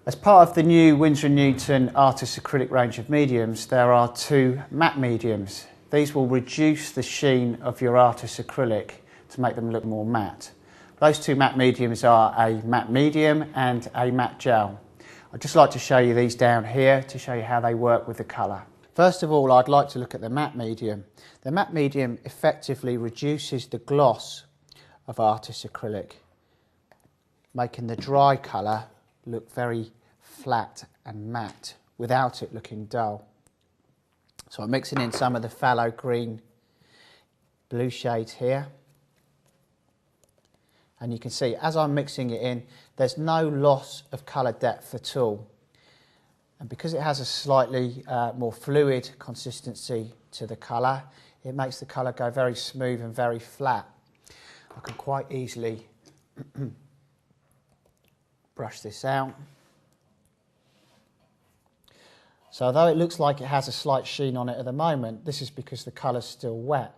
As part of the new Winsor Newton Artists Acrylic range of mediums, there are two matte mediums. These will reduce the sheen of your Artists Acrylic to make them look more matte. Those two matte mediums are a matte medium and a matte gel. I'd just like to show you these down here to show you how they work with the colour. First of all, I'd like to look at the matte medium. The matte medium effectively reduces the gloss of Artists Acrylic, making the dry colour look very flat and matte without it looking dull. So I'm mixing in some of the phthalo green blue shades here, and you can see as I'm mixing it in there's no loss of colour depth at all, and because it has a slightly more fluid consistency to the colour, it makes the colour go very smooth and very flat. I can quite easily brush this out. So although it looks like it has a slight sheen on it at the moment, this is because the colour's still wet.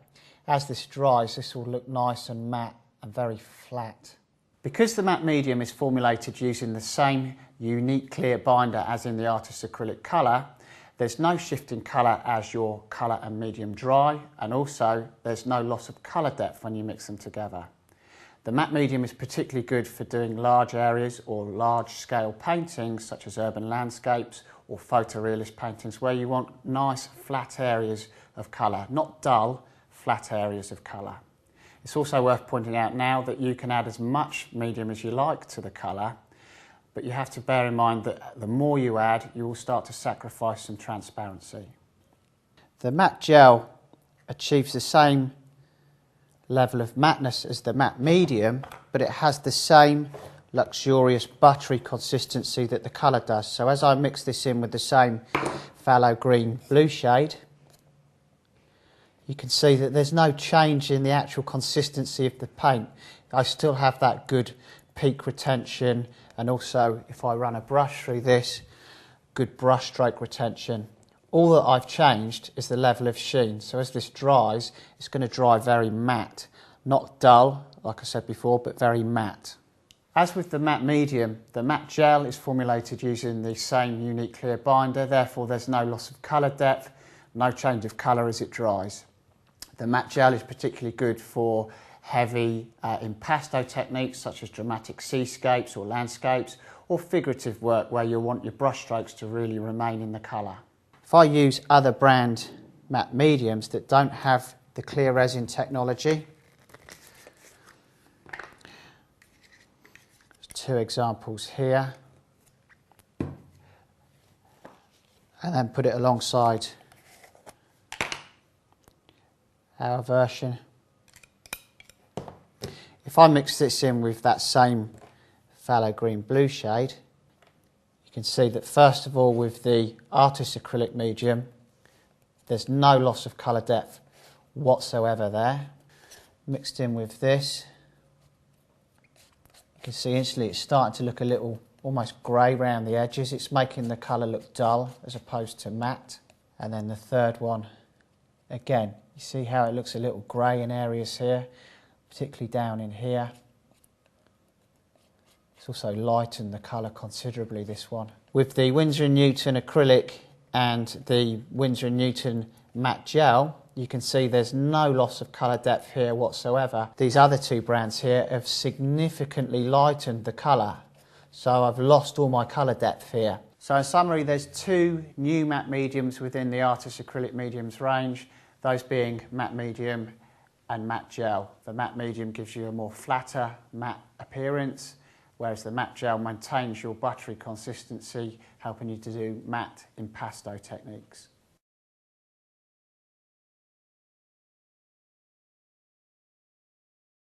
As this dries, this will look nice and matte and very flat. Because the matte medium is formulated using the same unique clear binder as in the Artists Acrylic colour, there's no shift in colour as your colour and medium dry, and also there's no loss of colour depth when you mix them together. The matte medium is particularly good for doing large areas or large scale paintings such as urban landscapes or photorealist paintings where you want nice flat areas of colour, not dull, flat areas of colour. It's also worth pointing out now that you can add as much medium as you like to the colour, but you have to bear in mind that the more you add, you will start to sacrifice some transparency. The matte gel achieves the same level of matteness as the matte medium, but it has the same luxurious buttery consistency that the colour does. So as I mix this in with the same phthalo green blue shade, you can see that there's no change in the actual consistency of the paint. I still have that good peak retention, and also if I run a brush through this, good brush stroke retention. All that I've changed is the level of sheen. So as this dries, it's going to dry very matte, not dull like I said before, but very matte. As with the matte medium, the matte gel is formulated using the same unique clear binder, therefore there's no loss of colour depth, no change of colour as it dries. The matte gel is particularly good for heavy impasto techniques such as dramatic seascapes or landscapes, or figurative work where you want your brush strokes to really remain in the colour. If I use other brand matte mediums that don't have the clear resin technology, two examples here, and then put it alongside our version. If I mix this in with that same phthalo green blue shade, you can see that first of all with the Artists Acrylic medium, there's no loss of colour depth whatsoever there. Mixed in with this, you can see instantly it's starting to look a little almost grey around the edges. It's making the colour look dull as opposed to matte. And then the third one, again, you see how it looks a little grey in areas here, particularly down in here. It's also lightened the colour considerably, this one. With the Winsor Newton Acrylic and the Winsor Newton Matte Gel, you can see there's no loss of colour depth here whatsoever. These other two brands here have significantly lightened the colour, so I've lost all my colour depth here. So in summary, there's two new matte mediums within the Artists Acrylic mediums range, those being matte medium and matte gel. The matte medium gives you a more flatter matte appearance, whereas the matte gel maintains your buttery consistency, helping you to do matte impasto techniques.